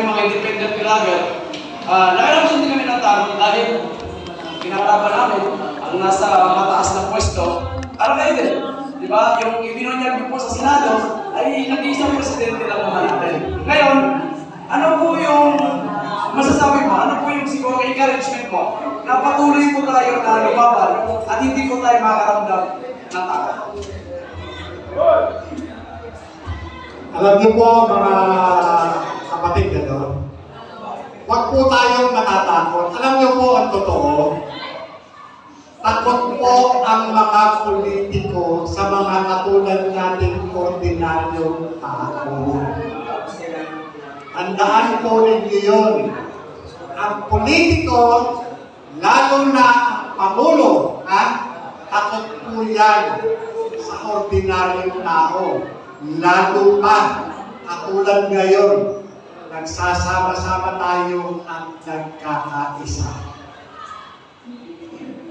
kami mga independent vlogger, nakaraman din kami ng tao dahil pinakalaban namin ang nasa mataas na pwesto. Para kayo din, di ba? Yung ibinunyag niyo po sa Senado ay nag-iisang presidente lang naman natin. Ngayon, ano po yung masasabi mo? Ano po yung siguro encouragement mo? Na patuloy po tayo na lumaban at hindi po tayo makaramdam ng takot. Alam niyo po mga kapatid, huwag po tayong matatakot. Alam niyo po ang totoo, takot po ang mga politiko sa mga katulad nating ordinaryong tao. Tandaan po ninyo yun. Ang politiko, lalo na ang Pangulo, takot po yan sa ordinaryong tao. Lalo pa, katulad ngayon, nagsasama-sama tayo at nagkakaisa.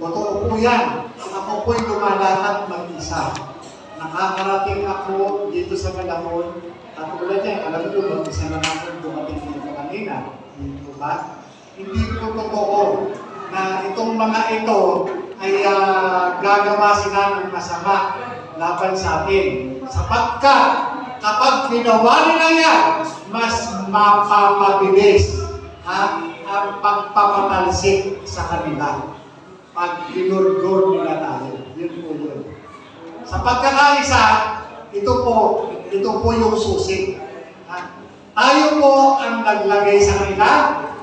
Totoo po yan. Ako po'y lumalakad mag-isa. Nakakarating ako dito sa Malabon. Katulad niya, alam niyo, mag-isa na natin dumating dito kanina. Dito ba? Hindi po totoo na itong mga ito ay gagawa sila ng masama laban sa atin. Sapagkat kapag ginawa nila yan, mas mapapabilis ang pagpapatalsik sa kanila. Pag ginurgur nila tayo. Yun po yun. Sa pagkakaisa, ito po yung susi. Tayo po ang naglagay sa kanila,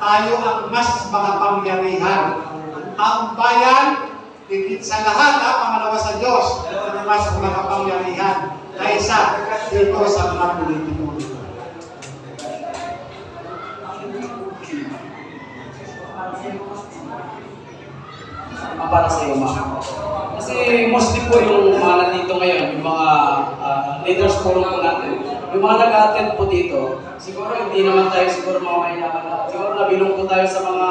tayo ang mas makapangyarihan. Ang taong bayan, higit sa lahat, pangalawa sa Diyos, ang mas makapangyarihan kaysa dito sa mga politiko. Para sa iyo, ma'am. Kasi mostly po yung mga nandito ngayon, yung mga leaders forum po natin, yung mga nag-attend po dito, siguro hindi naman tayo siguro mga mayayaman na. Siguro nabilong po tayo sa mga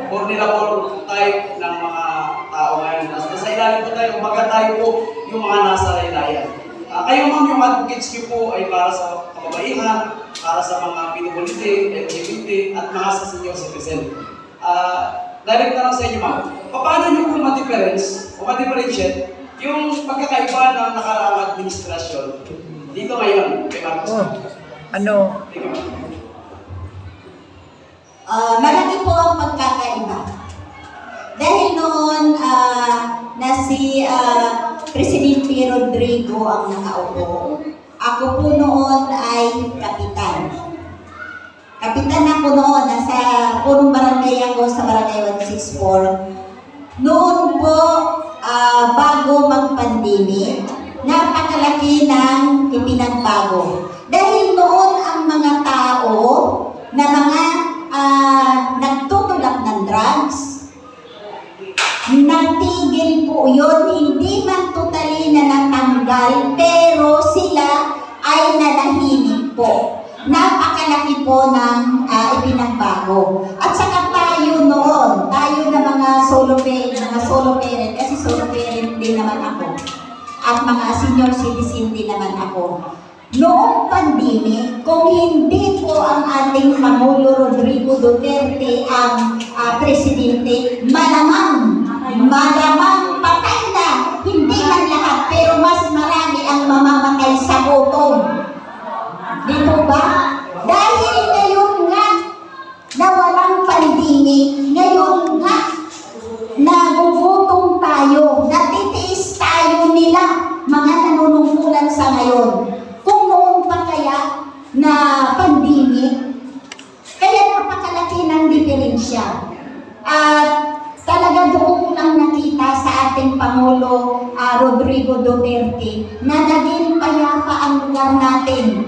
ordinary type ng mga tao ngayon. Nasa ilalim po tayo, kumbaga tayo po yung mga nasa laylayan. Kayo ma'am, yung advocates niyo po ay para sa kababaihan, para sa mga PWD, LGBT, at mga sa senior citizen. Direct na lang sa inyo ma'am, paano niyo po ma-difference o ma-differentiate yung pagkakaiba ng nakaraang administrasyon dito ngayon kay Marcos? Malaki po ang pagkakaiba. Dahil noon na si Presidente Rodrigo ang nakaupo, ako po noon ay kapitan. Kapitan ako noon, nasa punong barangay ako sa barangay 164. Noon po, bago mag-pandemic, napakalaki ng ipinagbago. Dahil noon ang mga tao na mga nagtutulak ng drugs, natigil po yun, hindi man totally na natanggal, pero sila ay nanahimik po. Napakalaki po ng ipinagbago. At saka tayo noon, tayo na mga solo parent, kasi solo parent din naman ako. At mga senior citizen din naman ako. Noong pandemic, kung hindi po ang ating Pangulo Rodrigo Duterte ang presidente, malamang patay na. Hindi man lahat, pero mas marami ang mamamatay sa gutom. Di po ba? Dahil ngayon nga na walang pandemic, ngayon nga nagugutom tayo, natitiis tayo nila, mga nanunungkulan sa ngayon. Kung noon pa kaya na pandemic, kaya napakalaki ng diferensya. At talaga doon lang nakita sa ating Pangulo Rodrigo Duterte na naging payapa ang lugar natin.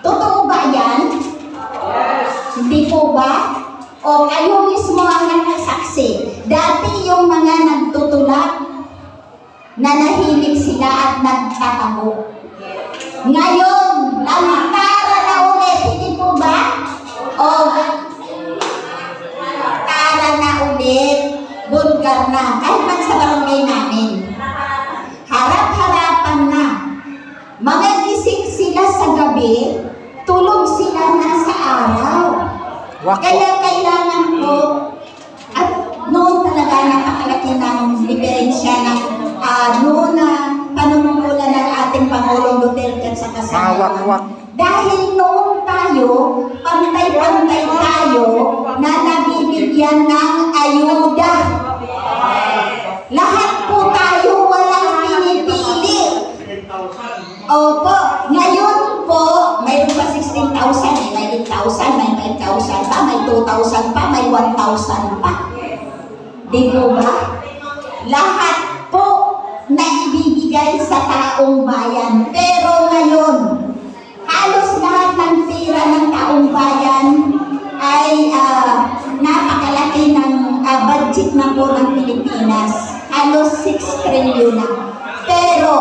Totoo ba yan? Yes. Hindi po ba? O kayo mismo ang nakasaksi. Dati yung mga nagtutulak, nanahimik sila at nagtatago. Ngayon, lamtara na ulit. Hindi po ba? O tara na ulit. Bulgar na. Kahit man sa barangay namin. Harap-harapan na. Mga gising sila sa gabi, tulog sila na sa araw. Kaya kailangan po, at noon talaga napakalaki ng diferensya ng noon na panunungkulan ng ating Pangulong Duterte at saka sa dahil noon tayo, pantay-pantay tayo na nabibigyan ng ayuda. Lahat po tayo walang pinipili. Opo, ngayon po, mayroon pa 16,000, may 8,000, may 5,000 pa, may 2,000 pa, may 1,000 pa. Di po ba? Lahat po na ibibigay sa taong bayan. Pero ngayon, halos lahat ng pera ng taong bayan ay napakalaki ng budget na po ng Pilipinas. Halos 6 trillion na. Pero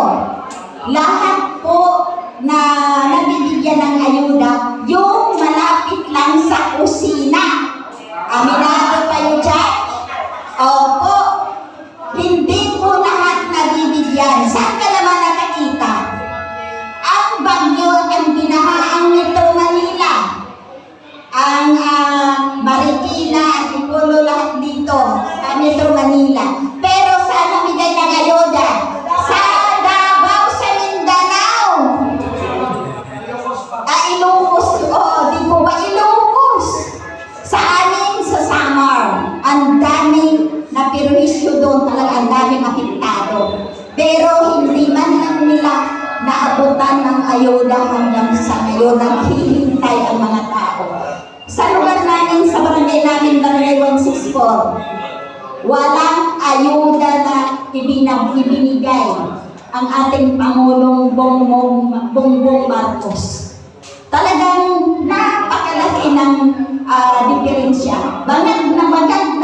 lahat po na nabibigyan ng ayuda, yung malapit lang sa kusina. Aminado kayo dyan? Opo. Hindi po lahat nabibigyan. Saan ka naman nakakita? Ang bagyo, ang binaha ang Metro Manila, ang Marikina, at Ipolo, lahat dito sa Metro Manila. Pero saan namigay ng ayuda? Sa Davao, sa Mindanao. Ilocos, di po ba Ilocos? Sa amin, sa Samar, ang daming napiruhisyo doon, talaga ang daming apektado. Pero hindi man lang nila naabutan ng ayuda hanggang sa ngayon, naghihintay ang mga tao. Sa lugar namin, sa barangay namin, Barangay 164, walang ayuda na ibinigay ang ating Pangulong Bongbong Marcos. Talagang napakalaki ng diferensya. Bangag na bangag